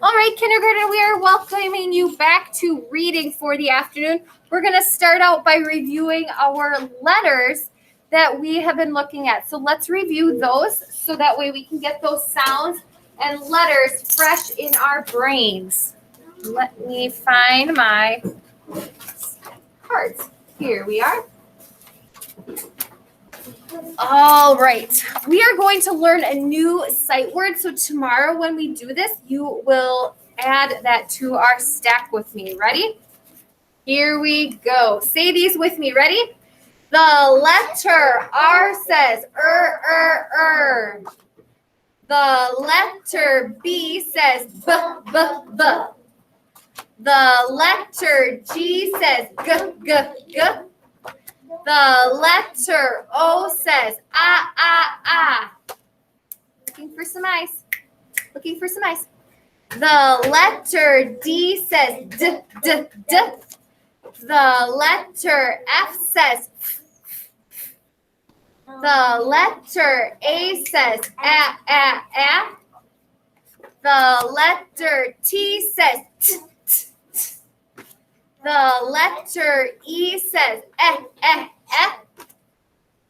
All right, kindergarten, we are welcoming you back to reading for the afternoon. We're going to start out by reviewing our letters that we have been looking at. So let's review those so that way we can get those sounds and letters fresh in our brains. Let me find my cards. Here we are. All right, we are going to learn a new sight word. So tomorrow when we do this, you will add that to our stack with me. Ready? Here we go. Say these with me. Ready? The letter R says er. The letter B says b. The letter G says g. The letter O says ah. Looking for some ice. The letter D says d. The letter F says f. The letter A says a. The letter T says t. The letter E says eh.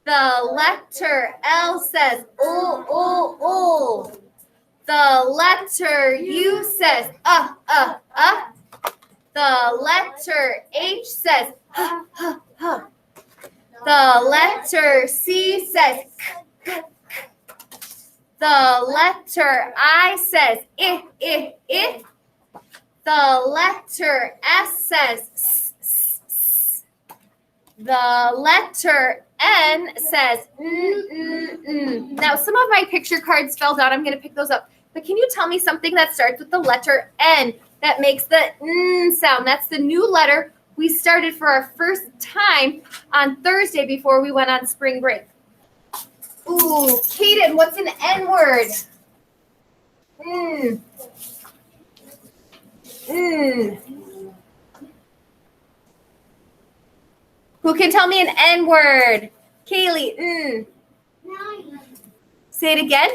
The letter L says oh. The letter U says The letter H says huh. The letter C says k. The letter I says I. The letter S says s. The letter N says n. Now, some of my picture cards fell down. I'm going to pick those up. But can you tell me something that starts with the letter N that makes the n sound? That's the new letter we started for our first time on Thursday before we went on spring break. Ooh, Kaden, what's an N word? Who can tell me an N word? Kaylee, 9. Say it again.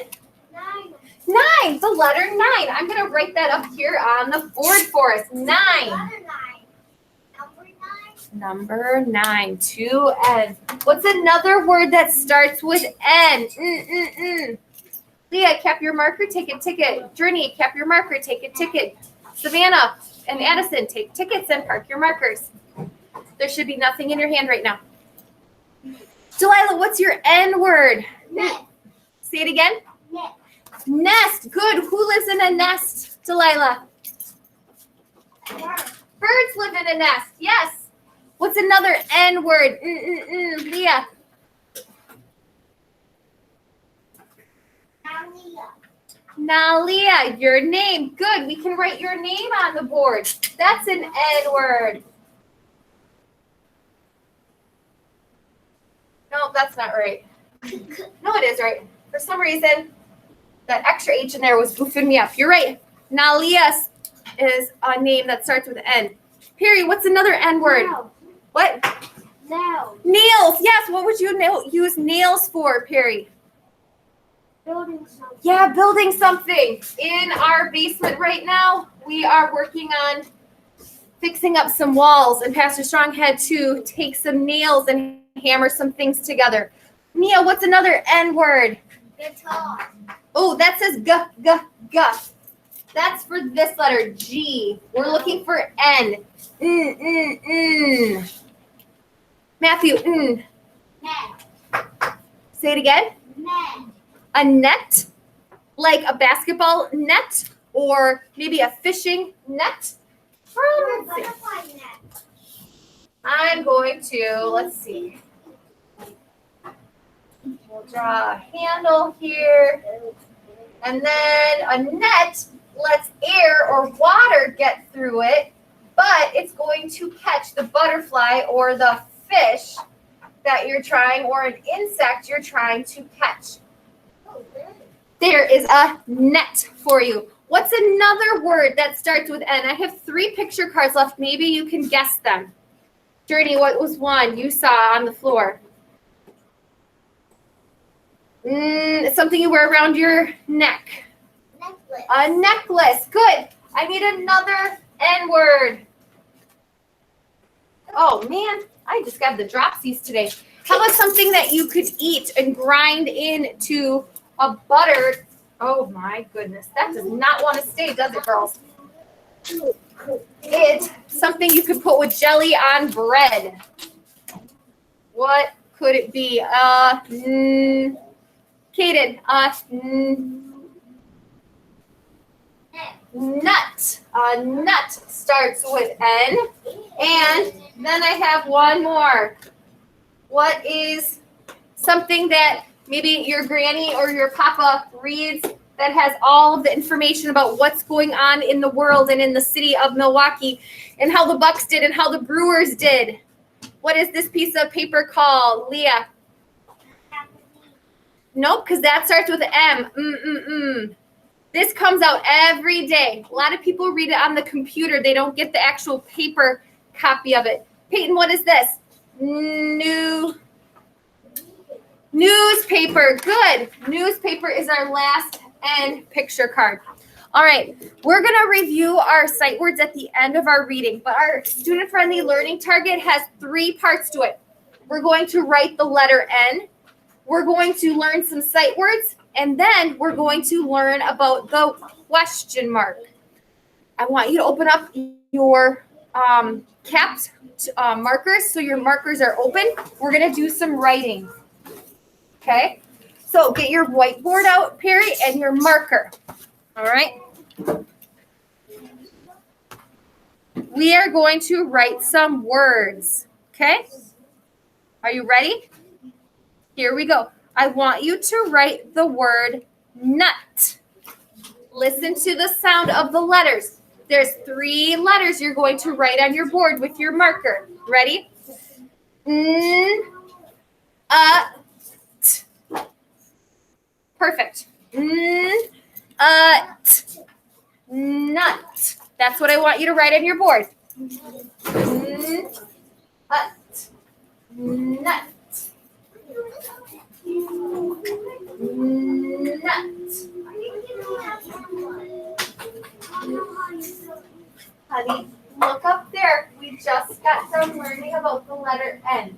9. The letter 9. I'm going to write that up here on the board for us. 9. Number 9. 2 N. What's another word that starts with N? Leah, cap your marker, take a ticket. Journey, cap your marker, take a ticket. Savannah and Addison, take tickets and park your markers. There should be nothing in your hand right now. Delilah, what's your N word? Nest. Say it again. Nest. Nest. Good. Who lives in a nest, Delilah? Birds live in a nest. Yes. What's another N word? Leah. Nalia, your name. Good. We can write your name on the board. That's an N word. No, that's not right. No, it is right. For some reason, that extra H in there was goofing me up. You're right. Nalia is a name that starts with N. Perry, what's another N word? Nails. What? Nails. Nails. Yes. What would you use nails for, Perry? Building something. Yeah, building something. In our basement right now, we are working on fixing up some walls, and Pastor Strong had to take some nails and hammer some things together. Mia, what's another N word? Guitar. Oh, that says g. That's for this letter, G. We're looking for N. Matthew, Net. Say it again. Net. A net, like a basketball net, or maybe a fishing net. Let's see. Butterfly net. I'm going to, let's see. We'll draw a handle here. And then a net lets air or water get through it, but it's going to catch the butterfly or the fish that you're trying, or an insect you're trying to catch. There is a net for you. What's another word that starts with N? I have 3 picture cards left. Maybe you can guess them. Journey, what was one you saw on the floor? Something you wear around your neck. Necklace. A necklace. Good. I need another N word. Oh man, I just got the dropsies today. How about something that you could eat and grind into a butter? Oh my goodness, that does not want to stay, does it, girls? It's something you could put with jelly on bread. What could it be? Kaden, nut. A nut starts with N. And then I have one more. What is something that maybe your granny or your papa reads that has all of the information about what's going on in the world and in the city of Milwaukee and how the Bucks did and how the Brewers did? What is this piece of paper called, Leah? Nope, because that starts with M. This comes out every day. A lot of people read it on the computer. They don't get the actual paper copy of it. Peyton, what is this? Newspaper. Good. Newspaper is our last N picture card. All right, we're going to review our sight words at the end of our reading, but our student-friendly learning target has 3 parts to it. We're going to write the letter N. We're going to learn some sight words, and then we're going to learn about the question mark. I want you to open up your capped markers so your markers are open. We're going to do some writing. Okay? So get your whiteboard out, Perry, and your marker. All right? We are going to write some words. Okay? Are you ready? Here we go. I want you to write the word nut. Listen to the sound of the letters. There's 3 letters you're going to write on your board with your marker. Ready? N, t. Perfect. N, t. Nut. That's what I want you to write on your board. N, t. Nut. Nut. Honey, look up there. We just got done learning about the letter N.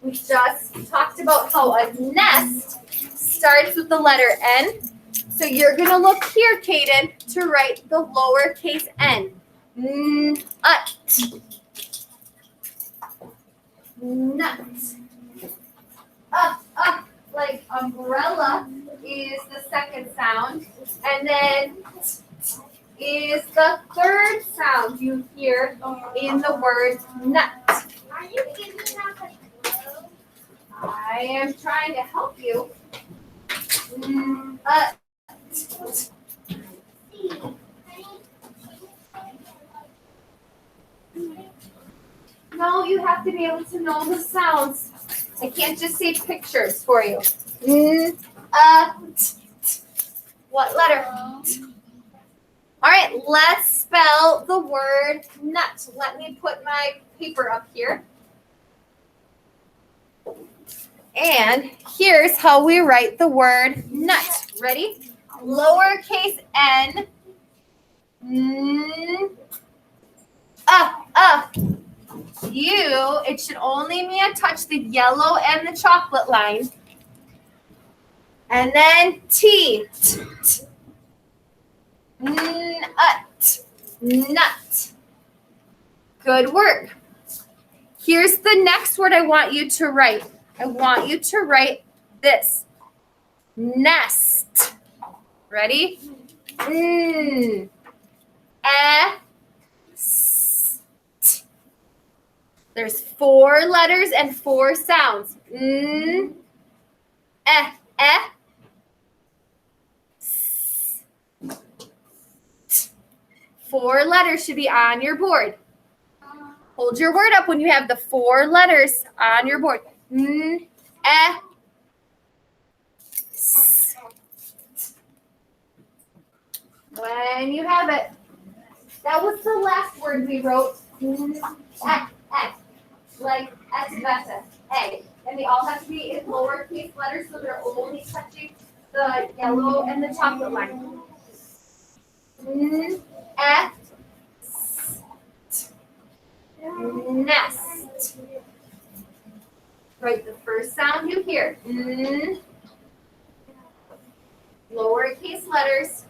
We just talked about how a nest starts with the letter N. So you're going to look here, Kaden, to write the lowercase n. Nut. Nut. Like umbrella is the second sound. And then is the third sound you hear in the word nut. Are you giving us a clue? I am trying to help you. No, you have to be able to know the sounds. I can't just say pictures for you. What letter? All right, let's spell the word nut. Let me put my paper up here. And here's how we write the word nut. Ready? Lowercase n. It should only touch the yellow and the chocolate line. And then T. Nut. Nut. Good work. Here's the next word I want you to write. I want you to write this. Nest. Ready? There's 4 letters and 4 sounds. 4 letters should be on your board. Hold your word up when you have the 4 letters on your board. When you have it. That was the last word we wrote. Like asbestos, egg. And they all have to be in lowercase letters, so they're only touching the yellow and the chocolate line. Nest. Write the first sound you hear. N. Lowercase letters.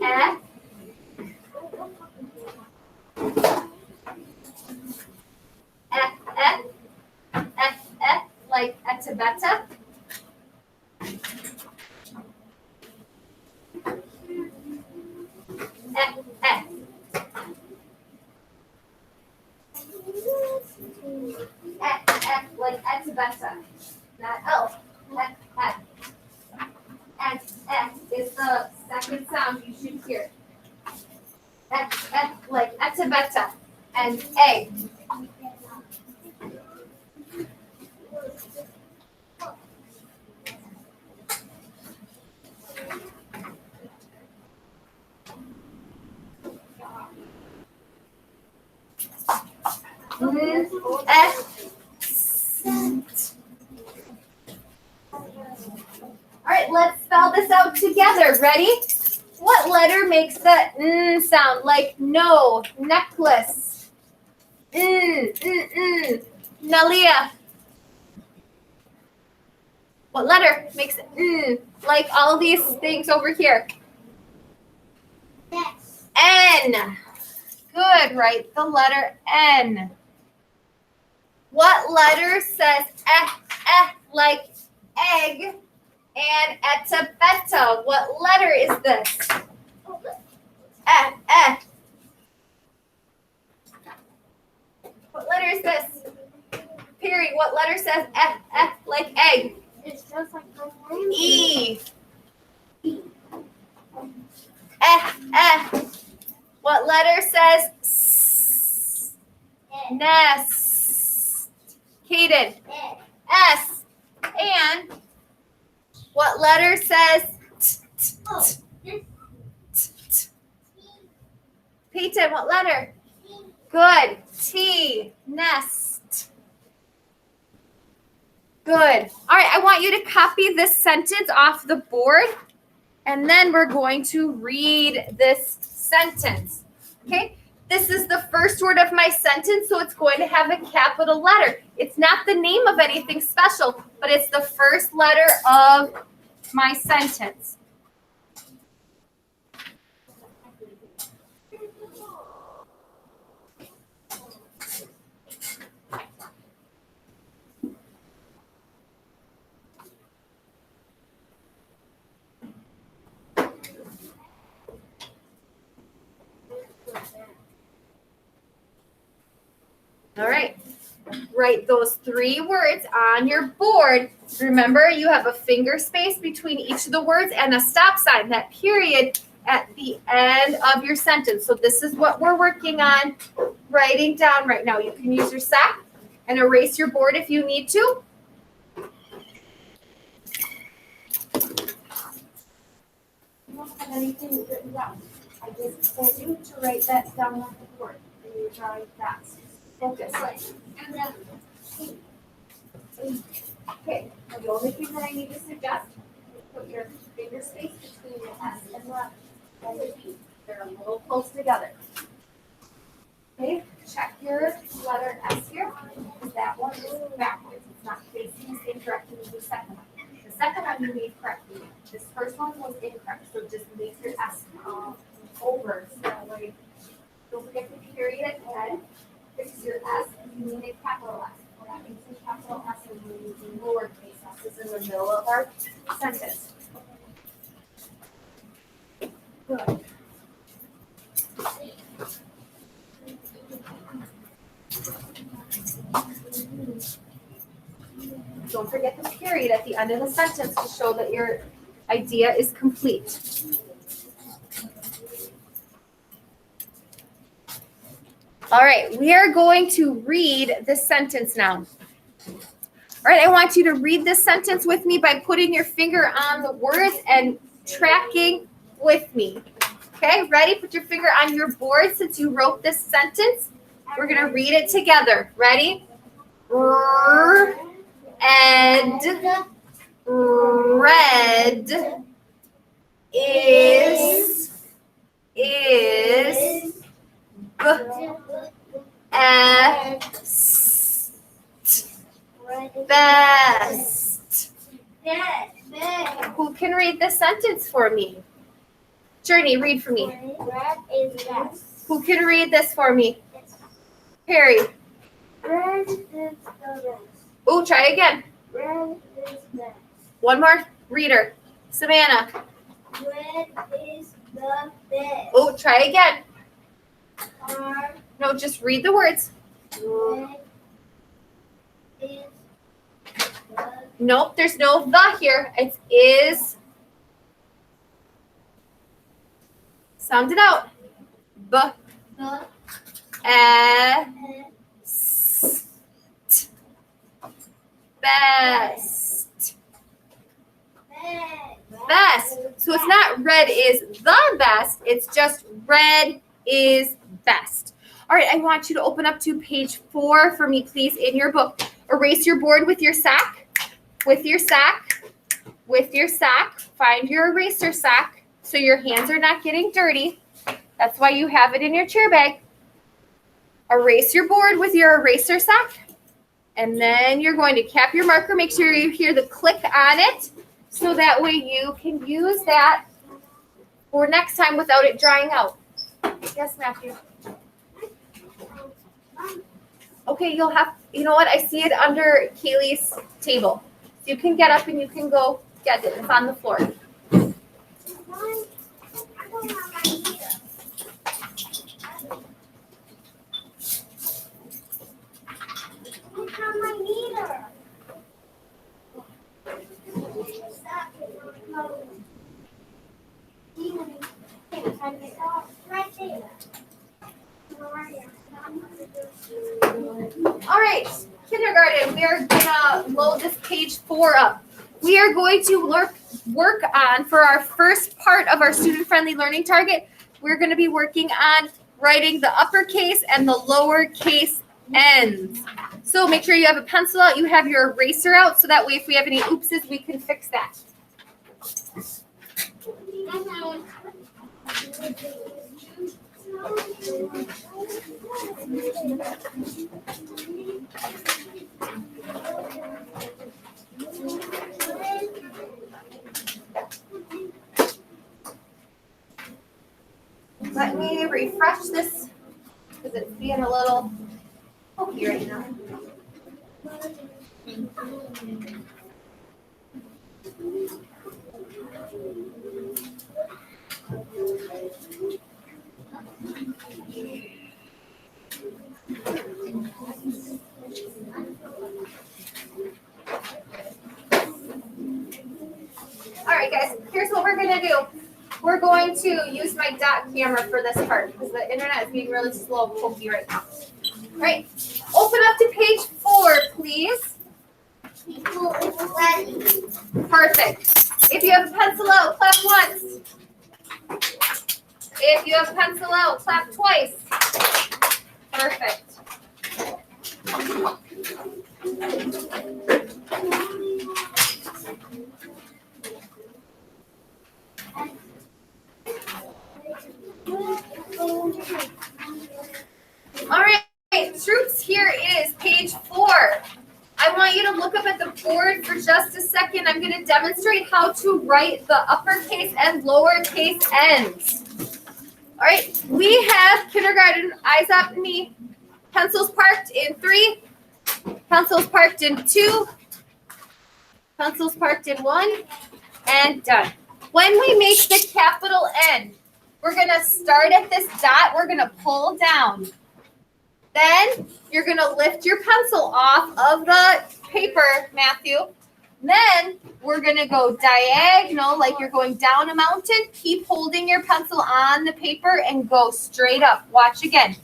F. F, like etabeta. F. F, like etabeta. Not L. F. F is the second sound you should hear. F, like etabeta. And egg. F. All right, let's spell this out together. Ready? What letter makes the N sound? Like no, necklace. Nalia. What letter makes N? Like all these things over here. N. Good, right? The letter N. What letter says like egg and etabeta? What letter is this? What letter is this? Perry, what letter says like egg? It's just like my name. E. What letter says S? Nest. Kaden. S. And what letter says Peyton, what letter? Good. T. Nest. Good. All right, I want you to copy this sentence off the board, and then we're going to read this sentence. Okay? This is the first word of my sentence, so it's going to have a capital letter. It's not the name of anything special, but it's the first letter of my sentence. All right, write those 3 words on your board. Remember, you have a finger space between each of the words and a stop sign, that period at the end of your sentence. So this is what we're working on writing down right now. You can use your sack and erase your board if you need to. I don't have anything written down. I just told you to write that down on the board. And you're drawing fast. Focus. Okay, now the only thing that I need to suggest is put your finger space between the S and the P. They're a little close together. Okay, check your letter S here. That one is backwards. It's not facing the same direction as the second one. The second one you made correctly. This first one was incorrect, so just make your S over. So like, don't forget the period at the end. Fix your S and you need a capital S. Well, that means a capital S and we're using lowercase s is in the middle of our sentence. Good. Don't forget the period at the end of the sentence to show that your idea is complete. All right, we are going to read this sentence now. All right, I want you to read this sentence with me by putting your finger on the words and tracking with me. Okay, ready? Put your finger on your board since you wrote this sentence. We're going to read it together. Ready? And Red is best. Who can read this sentence for me? Journey, read for me. Red is best. Who can read this for me? Harry. Red is the best. Oh, try again. Red is best. One more reader. Savannah. Red is the best. Oh, try again. R No, just read the words. red is the Nope, there's no the here. It is. Sound it out. B. Best. Best. So it's not red is the best. It's just red is best. All right, I want you to open up to page 4 for me, please, in your book. Erase your board with your sack. With your sack. With your sack. Find your eraser sack so your hands are not getting dirty. That's why you have it in your chair bag. Erase your board with your eraser sack. And then you're going to cap your marker. Make sure you hear the click on it so that way you can use that for next time without it drying out. Yes, Matthew. Okay, you'll have, you know what? I see it under Kaylee's table. So you can get up and you can go get it. It's on the floor. All right, kindergarten, we are gonna load this page 4 up. We are going to work on, for our first part of our student-friendly learning target, we're gonna be working on writing the uppercase and the lowercase n's. So make sure you have a pencil out, you have your eraser out, so that way if we have any oopses, we can fix that. Let me refresh this because it's being a little pokey right now. All right, guys, here's what we're going to do. We're going to use my dot camera for this part because the internet is being really slow and pokey right now. All right, open up to page 4, please. Perfect. If you have a pencil out, clap once. If you have a pencil out, clap twice. Perfect. All right, troops, here is page 4. I want you to look up at the board for just a second. I'm going to demonstrate how to write the uppercase and lowercase n's. All right, we have kindergarten, eyes up and me. Pencils parked in 3, pencils parked in 2, pencils parked in 1, and done. When we make the capital N, we're going to start at this dot. We're going to pull down. Then you're going to lift your pencil off of the paper, Matthew. Then we're going to go diagonal like you're going down a mountain. Keep holding your pencil on the paper and go straight up. Watch again.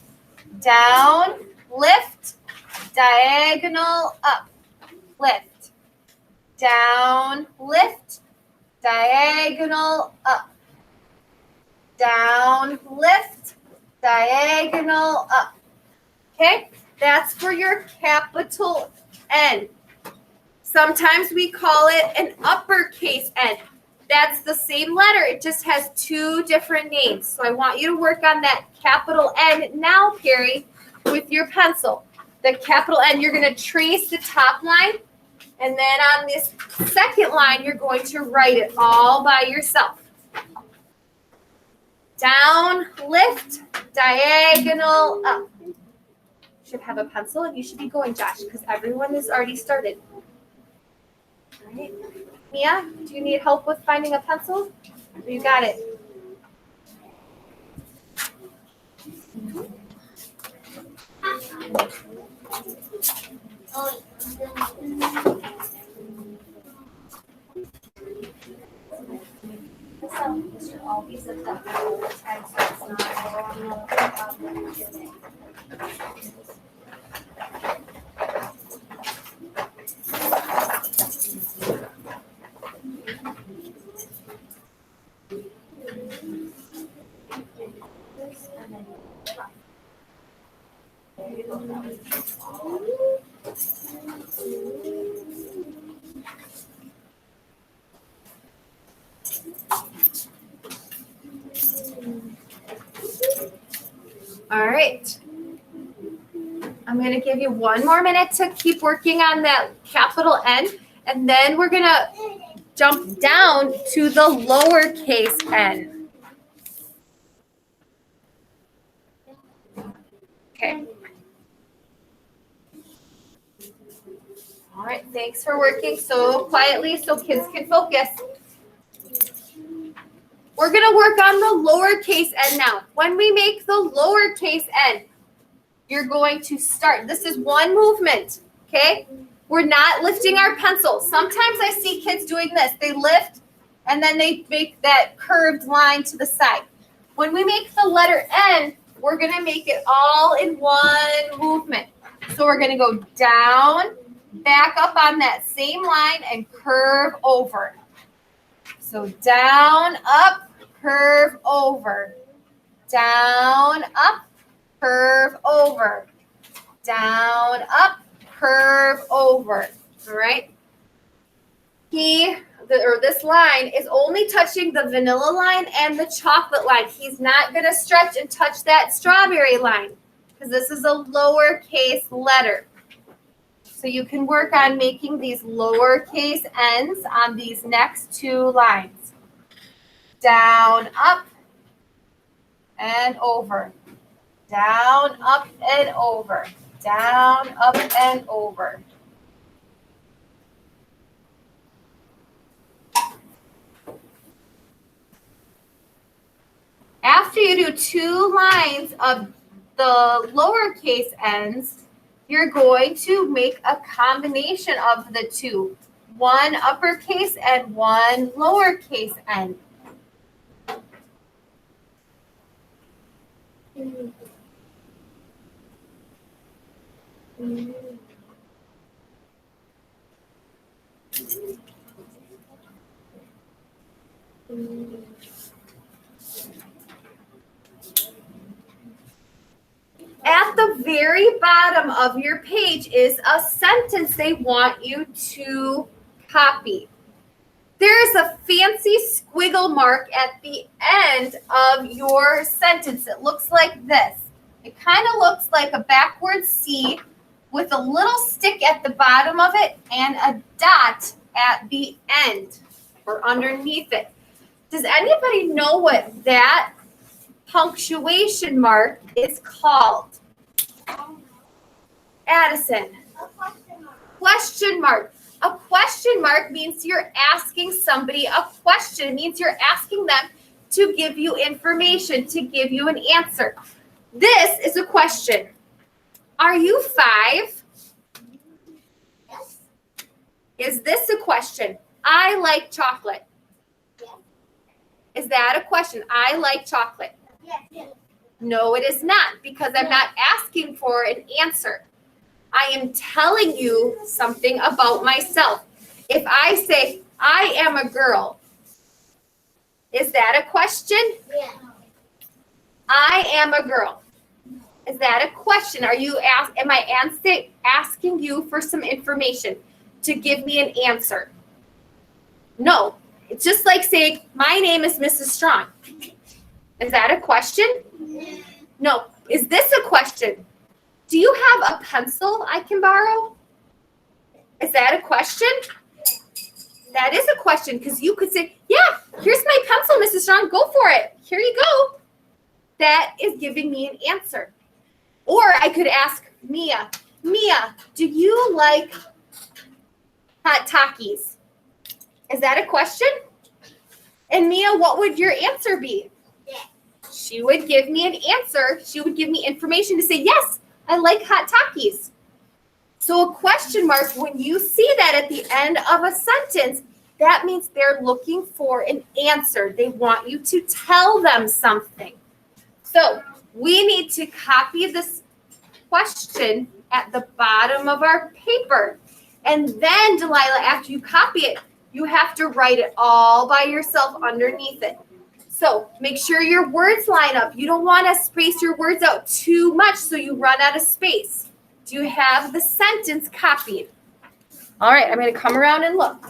Down, lift, diagonal, up, lift, down, lift, diagonal, up, down, lift, diagonal, up. Okay, that's for your capital N. Sometimes we call it an uppercase N. That's the same letter. It just has two different names. So I want you to work on that capital N now, Perry, with your pencil. The capital N, you're going to trace the top line. And then on this second line, you're going to write it all by yourself. Down, lift, diagonal, up. You should have a pencil and you should be going, Josh, because everyone has already started. All right. Mia, do you need help with finding a pencil? You got it. Always at the all the time, so it's not all on the All right. I'm going to give you one more minute to keep working on that capital N, and then we're going to jump down to the lowercase n. Okay. All right, thanks for working so quietly so kids can focus. We're going to work on the lowercase n now. When we make the lowercase n, you're going to start. This is one movement, okay? We're not lifting our pencil. Sometimes I see kids doing this. They lift, and then they make that curved line to the side. When we make the letter N, we're going to make it all in one movement. So we're going to go down, back up on that same line, and curve over. So down, up, curve over. Down, up, curve over. Down, up, curve over. All right? This line is only touching the vanilla line and the chocolate line. He's not going to stretch and touch that strawberry line because this is a lowercase letter. So you can work on making these lowercase n's on these next two lines. Down, up, and over. Down, up, and over. Down, up, and over. After you do two lines of the lowercase n's, you're going to make a combination of the two. One uppercase and one lowercase n. At the very bottom of your page is a sentence they want you to copy. There's a fancy squiggle mark at the end of your sentence. It looks like this. It kind of looks like a backwards C with a little stick at the bottom of it and a dot at the end or underneath it. Does anybody know what that punctuation mark is called? Addison. Question mark. A question mark means you're asking somebody a question. It means you're asking them to give you information, to give you an answer. This is a question. Are you 5? Yes. Is this a question? I like chocolate. Yes. Is that a question? I like chocolate. Yes. No, it is not, because I'm not asking for an answer. I am telling you something about myself. If I say, I am a girl, is that a question? Yeah. I am a girl. Is that a question? Am I asking you for some information? to give me an answer. No, it's just like saying, my name is Mrs. Strong. Is that a question? No. Is this a question? Do you have a pencil I can borrow? Is that a question? That is a question because you could say, yeah, here's my pencil, Mrs. Strong. Go for it. Here you go. That is giving me an answer. Or I could ask Mia, do you like hot Takis? Is that a question? And Mia, what would your answer be? Yes. She would give me an answer. She would give me information to say, yes, I like hot Takis. So a question mark, when you see that at the end of a sentence, that means they're looking for an answer. They want you to tell them something. So we need to copy this question at the bottom of our paper. And then, Delilah, after you copy it, you have to write it all by yourself underneath it. So make sure your words line up. You don't want to space your words out too much so you run out of space. Do you have the sentence copied? All right, I'm going to come around and look.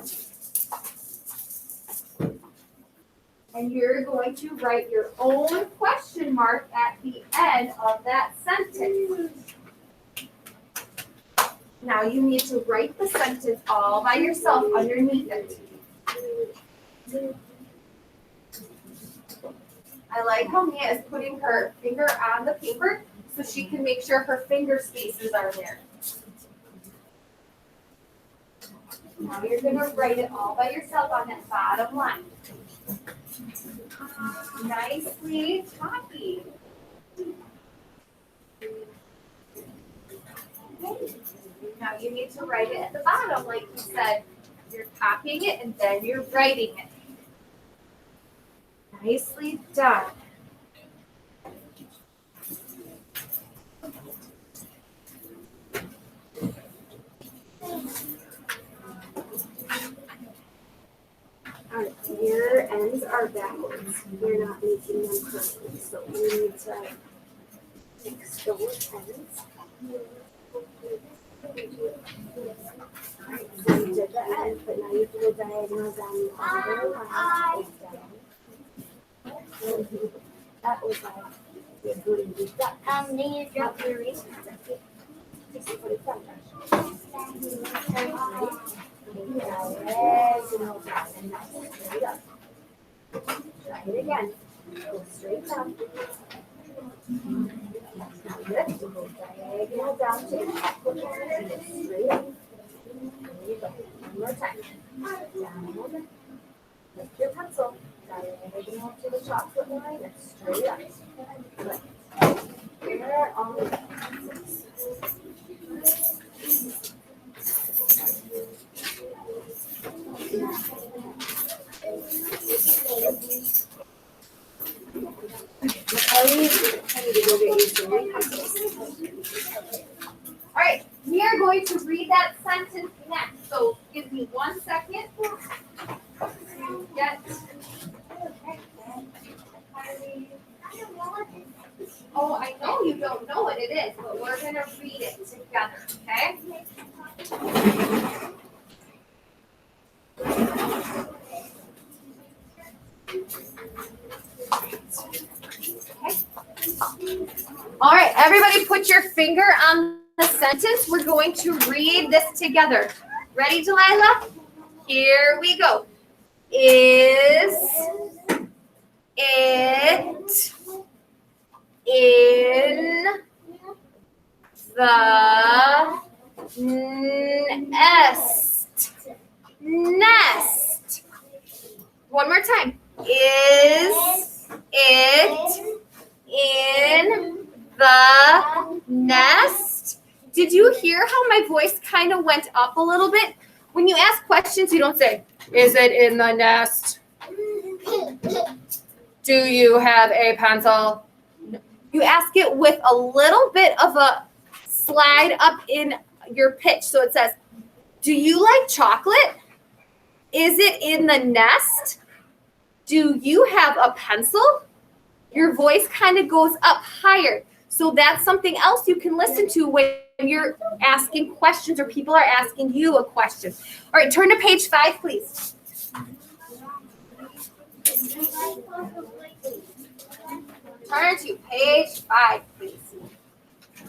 And you're going to write your own question mark at the end of that sentence. Now you need to write the sentence all by yourself underneath it. I like how Mia is putting her finger on the paper so she can make sure her finger spaces are there. Now you're going to write it all by yourself on that bottom line. Nicely copied. Okay. Now you need to write it at the bottom, like you said. You're copying it and then you're writing it. Nicely done. Our ear ends are backwards. We're not making them correctly, so we need to fix those ends. Alright, so you did the end, but now you do the diagonal down the other line. That was like you're doing this. Then you drop your eraser. Just put it down. Diagonal down and that's straight up. Try it again. Go straight down. That's not good. Go diagonal down to the top of your and go straight up. There you go. One more time. Down. Lift your pencil. Diagonal to the chocolate line and straight up. Good. There on the pencils. All right, we are going to read that sentence next. So give me 1 second. Get. Oh, I know you don't know what it is, but we're going to read it together, okay? All right, everybody put your finger on the sentence. We're going to read this together. Ready, Delilah? Here we go. Is it in the nest? Nest. One more time. Is it in the nest? Did you hear how my voice kind of went up a little bit? When you ask questions, you don't say, is it in the nest? Do you have a pencil? You ask it with a little bit of a slide up in your pitch. So it says, do you like chocolate? Is it in the nest? Do you have a pencil? Your voice kind of goes up higher. So that's something else you can listen to when you're asking questions or people are asking you a question. All right, turn to page 5, please. Turn to page 5, please.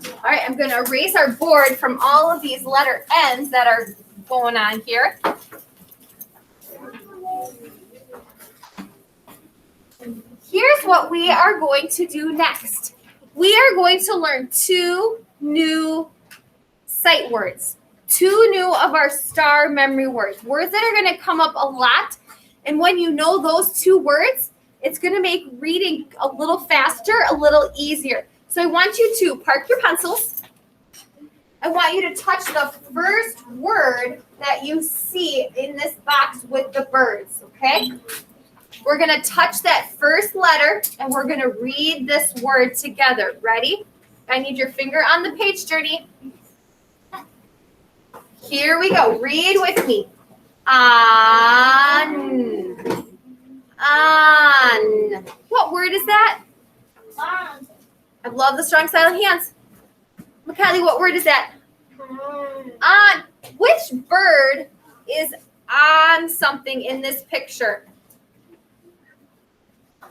All right, I'm going to erase our board from all of these letter N's that are going on here. Here's what we are going to do next. We are going to learn 2 new sight words, 2 new of our star memory words that are going to come up a lot. And when you know those 2 words, it's going to make reading a little faster, a little easier. So I want you to park your pencils. I want you to touch the first word that you see in this box with the birds, okay? We're going to touch that first letter, and we're going to read this word together. Ready? I need your finger on the page, Journey. Here we go. Read with me. On. On. What word is that? On. I love the strong silent hands. Macaulay, what word is that? On. Which bird is on something in this picture?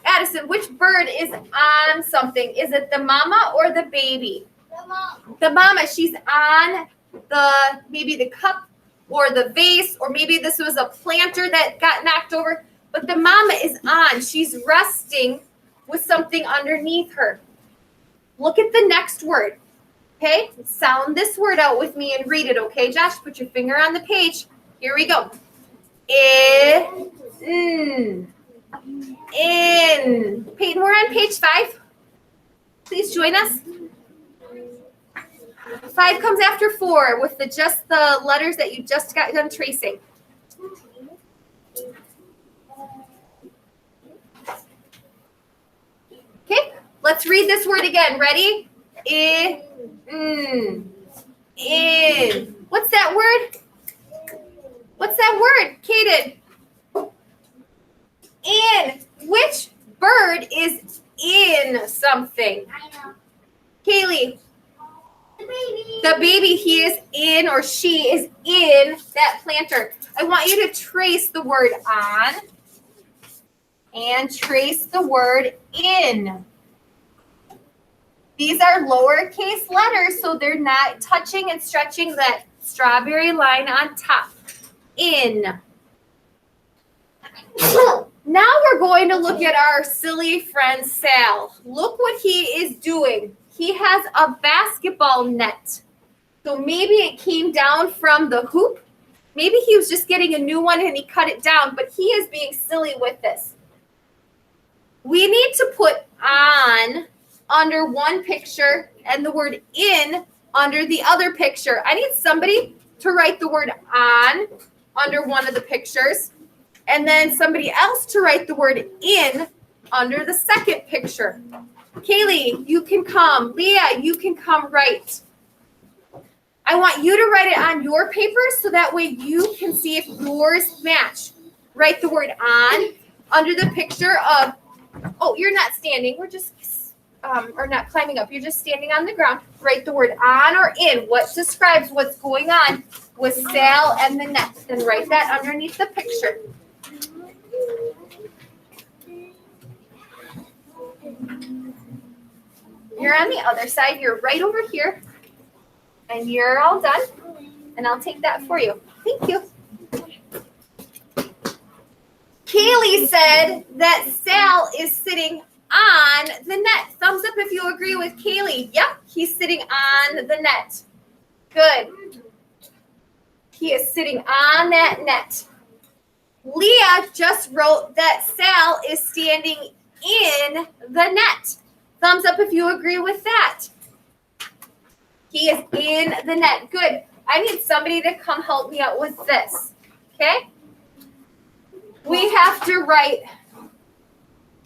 Addison, which bird is on something? Is it the mama or the baby? The mom. The mama, she's on maybe the cup or the vase, or maybe this was a planter that got knocked over. But the mama is on. She's resting with something underneath her. Look at the next word. Okay? Sound this word out with me and read it, okay, Josh? Put your finger on the page. Here we go. In. Peyton, we're on page 5. Please join us. 5 comes after 4 with just the letters that you just got done tracing. Okay, let's read this word again. Ready? In. What's that word? What's that word, Kaden? In. Which bird is in something? I know. Kaylee. The baby. The baby, he is in, or she is in that planter. I want you to trace the word on and trace the word in. These are lowercase letters, so they're not touching and stretching that strawberry line on top. In. Now we're going to look at our silly friend Sal. Look what he is doing. He has a basketball net. So maybe it came down from the hoop. Maybe he was just getting a new one and he cut it down, but he is being silly with this. We need to put on under one picture and the word in under the other picture. I need somebody to write the word on under one of the pictures, and then somebody else to write the word in under the second picture. Kaylee, you can come. Leah, you can come write. I want you to write it on your paper so that way you can see if yours match. Write the word on under the picture of, oh, you're not standing. We're just, or not climbing up. You're just standing on the ground. Write the word on or in. What describes what's going on with Sal and the net. Then write that underneath the picture. You're on the other side. You're right over here. And you're all done. And I'll take that for you. Thank you. Kaylee said that Sal is sitting on the net. Thumbs up if you agree with Kaylee. Yep, he's sitting on the net. Good. He is sitting on that net. Leah just wrote that Sal is standing in the net. Thumbs up if you agree with that. He is in the net. Good. I need somebody to come help me out with this. Okay? We have to write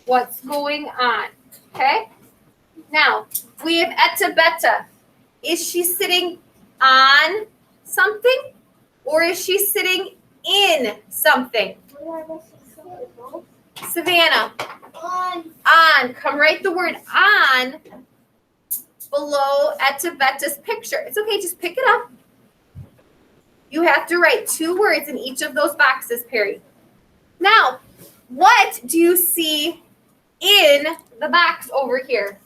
what's going on. Okay? Now, we have Etta Betta. Is she sitting on something or is she sitting in something? Savannah. On. On. Come write the word on below Etabetta's picture. It's okay, just pick it up. You have to write 2 words in each of those boxes, Perry. Now, what do you see in the box over here?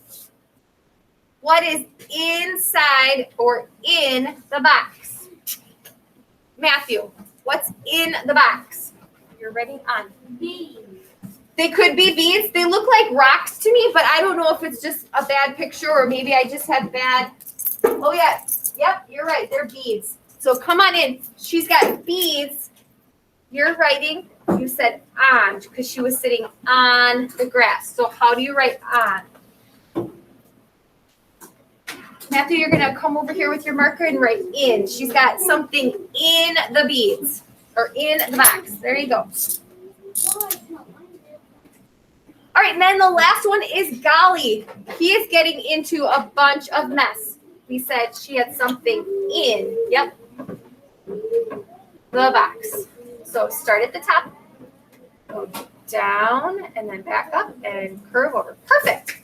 What is inside or in the box? Matthew, what's in the box? You're writing on. Beans. They could be beads. They look like rocks to me, but I don't know if it's just a bad picture or maybe I just had bad. Oh, yeah. Yep, you're right. They're beads. So come on in. She's got beads. You're writing. You said on because she was sitting on the grass. So how do you write on? Matthew, you're going to come over here with your marker and write in. She's got something in the beads or in the box. There you go. All right, and then the last one is golly. He is getting into a bunch of mess. We said she had something in, yep, the box. So start at the top, go down, and then back up and curve over. Perfect.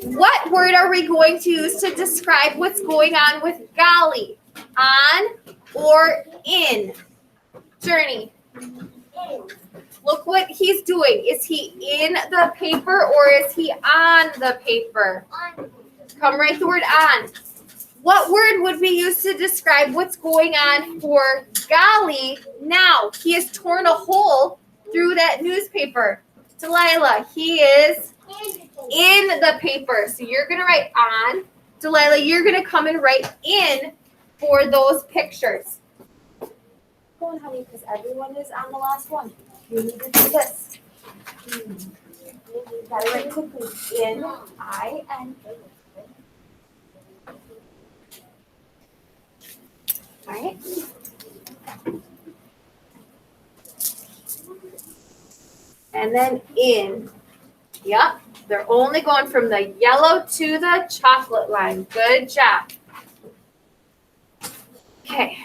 What word are we going to use to describe what's going on with golly? On or in? Journey. Look what he's doing. Is he in the paper or is he on the paper? Come write the word on. What word would we use to describe what's going on for golly now? He has torn a hole through that newspaper. Delilah, he is in the paper. So you're going to write on. Delilah, you're going to come and write in for those pictures. Go on, honey, because everyone is on the last one. You need to do this. You gotta write quickly. In, I-N. All right. And then in. Yep. They're only going from the yellow to the chocolate line. Good job. Okay.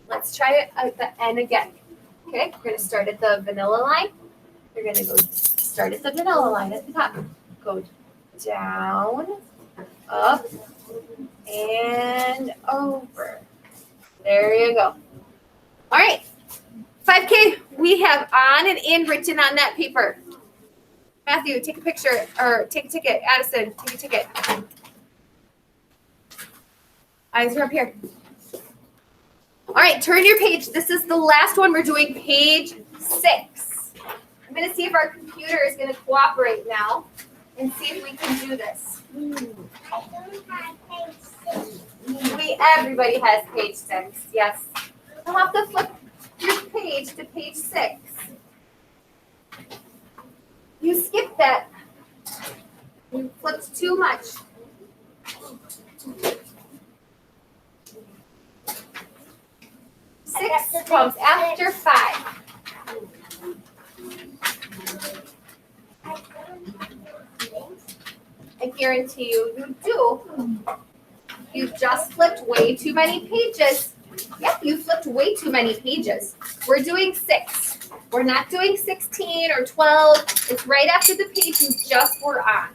Let's try it at the end again. Okay, we're going to start at the vanilla line. You're going to go start at the vanilla line at the top. Go down, up, and over. There you go. All right. 5K, we have on and in written on that paper. Matthew, take a picture or take a ticket. Addison, take a ticket. Eyes are up here. All right, turn your page. This is the last one. We're doing page 6. I'm going to see if our computer is going to cooperate now and see if we can do this. Everybody has page 6. Yes. You'll have to flip your page to page 6. You skipped that. You flipped too much. 6 comes after 5. I guarantee you do. You just flipped way too many pages. Yep, you flipped way too many pages. We're doing 6. We're not doing 16 or 12. It's right after the page you just were on.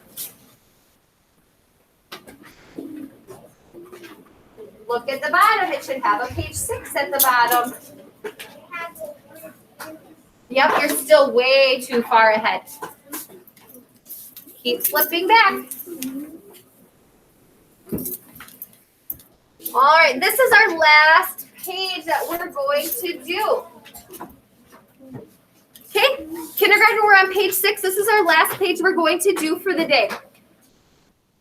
Look at the bottom. It should have a page 6 at the bottom. Yep, you're still way too far ahead. Keep flipping back. All right, this is our last page that we're going to do. Okay, kindergarten, we're on page 6. This is our last page we're going to do for the day.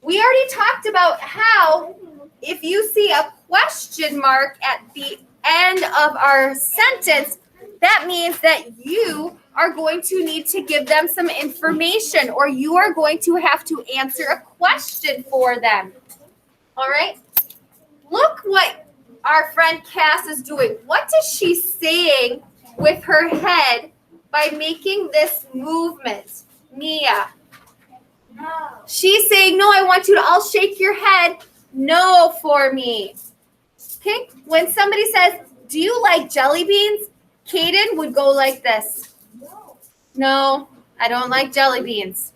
We already talked about how if you see a question mark at the end of our sentence, that means that you are going to need to give them some information or you are going to have to answer a question for them. All right? Look what our friend Cass is doing. What is she saying with her head by making this movement? Mia. No. She's saying, no, I want you to all shake your head no for me. Okay? When somebody says, do you like jelly beans? Kaden would go like this. No, I don't like jelly beans.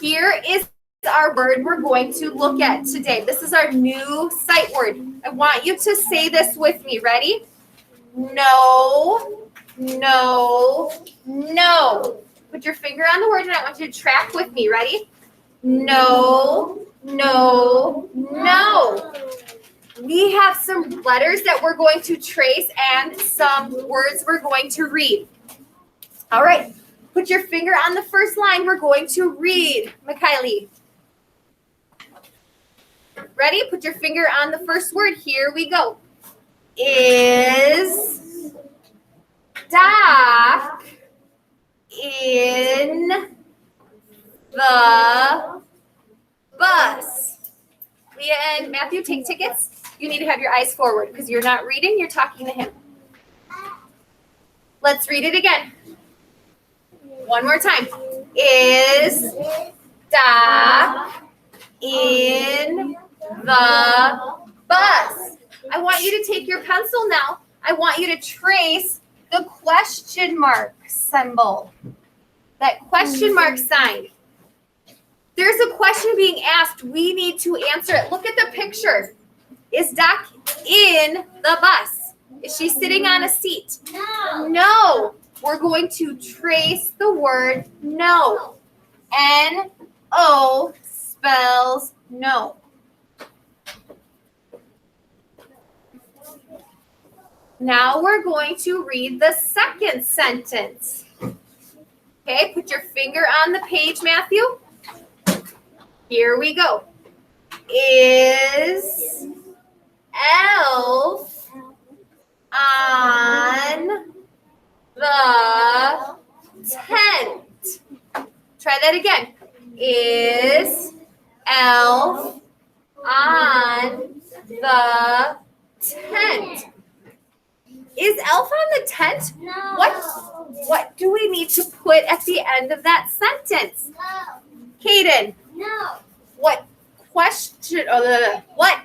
Here is our word we're going to look at today. This is our new sight word. I want you to say this with me. Ready? No, no, no. Put your finger on the word and I want you to track with me. Ready? No, no, no. We have some letters that we're going to trace and some words we're going to read. All right. Put your finger on the first line we're going to read, Mikhaili. Ready? Put your finger on the first word. Here we go. Is Doc in the bus? Leah and Matthew, take tickets. You need to have your eyes forward because you're not reading, you're talking to him. Let's read it again. One more time. Is Doc in the bus? I want you to take your pencil now. I want you to trace the question mark symbol. That question mark sign. There's a question being asked. We need to answer it. Look at the picture. Is Doc in the bus? Is she sitting on a seat? No. No. We're going to trace the word no. N-O spells no. Now we're going to read the second sentence. Okay, put your finger on the page, Matthew. Here we go. Is Elf on the tent? Try that again. Is Elf on the tent? Is Elf on the tent? No. What do we need to put at the end of that sentence? No. Kaden, No. what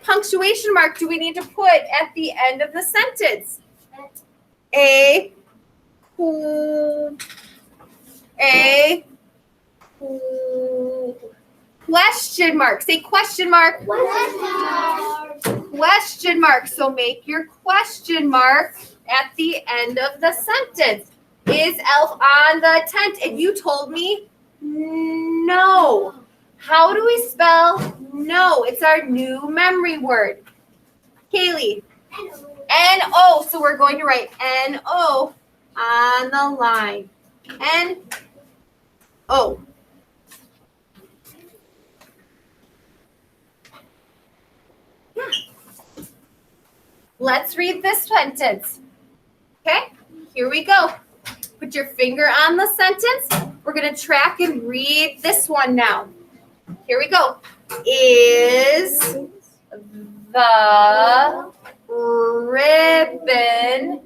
punctuation mark do we need to put at the end of the sentence? A question mark. Say question mark. Question mark. So make your question mark at the end of the sentence. Is Elf on the tent? And you told me no. How do we spell no? It's our new memory word. Kaylee. N-O. So we're going to write N-O on the line. N-O. Yeah. Let's read this sentence. Okay, here we go. Put your finger on the sentence. We're going to track and read this one now. Here we go. Is the ribbon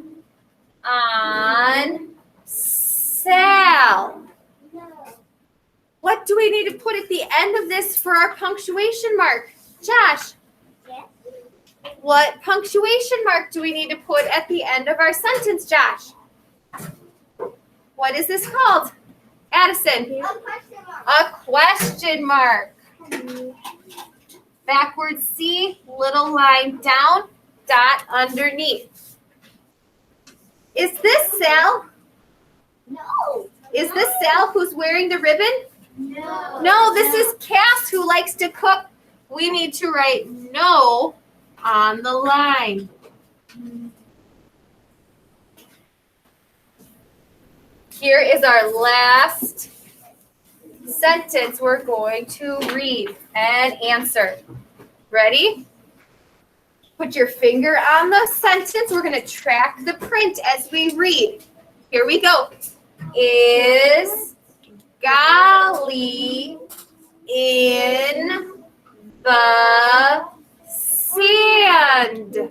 on sale? What do we need to put at the end of this for our punctuation mark? Josh, Yes. what punctuation mark do we need to put at the end of our sentence, Josh? What is this called? Addison. A question mark. A question mark. Backwards C, little line down, dot underneath. Is this Sal? No. Is this Sal who's wearing the ribbon? No. No, this is Cass who likes to cook. We need to write no on the line. Here is our last sentence we're going to read and answer. Ready? Put your finger on the sentence. We're going to track the print as we read. Here we go. Is Golly in the sand? No.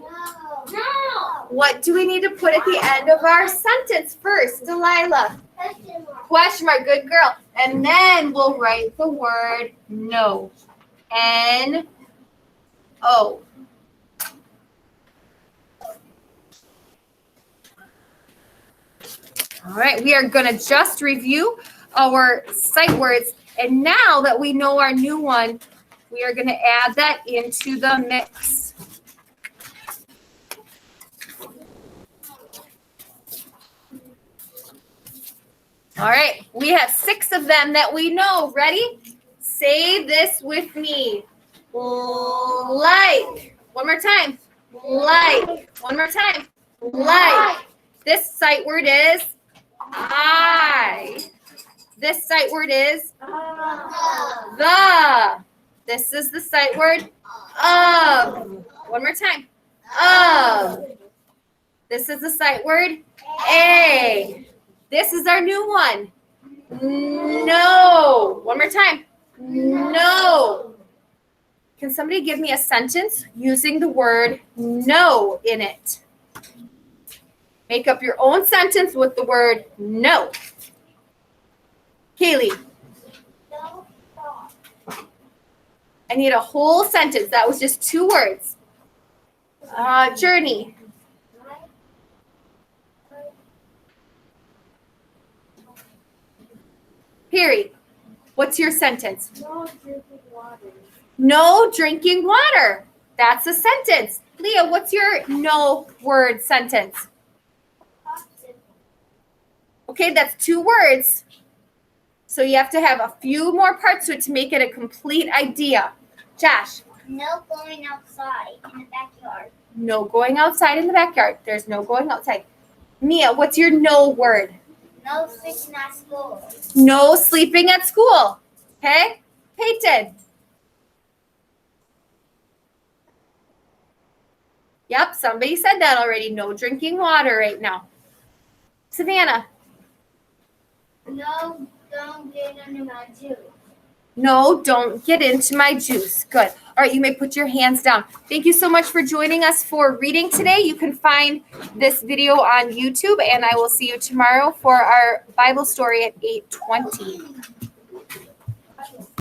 What do we need to put at the end of our sentence first, Delilah? Question mark. Question mark, good girl. And then we'll write the word no. N-O. All right, we are going to just review our sight words And now that we know our new one, we are going to add that into the mix. All right, we have 6 of them that we know. Ready? Say this with me. Like. One more time. Like. One more time. Like. This sight word is I. This sight word is the. This is the sight word of. One more time. Of. This is the sight word a. This is our new one. No. One more time. No. Can somebody give me a sentence using the word no in it? Make up your own sentence with the word no. Kaylee. No. I need a whole sentence. That was just 2 words. Journey. Perry, what's your sentence? No drinking water. No drinking water. That's a sentence. Leah, what's your no word sentence? Okay, that's 2 words. So you have to have a few more parts to it to make it a complete idea. Josh. No going outside in the backyard. No going outside in the backyard. There's no going outside. Mia, what's your no word? No sleeping at school. No sleeping at school. Okay? Peyton. Yep, somebody said that already. No drinking water right now. Savannah. No, don't get under my juice. No, don't get into my juice. Good. All right, you may put your hands down. Thank you so much for joining us for reading today. You can find this video on YouTube, and I will see you tomorrow for our Bible story at 8:20.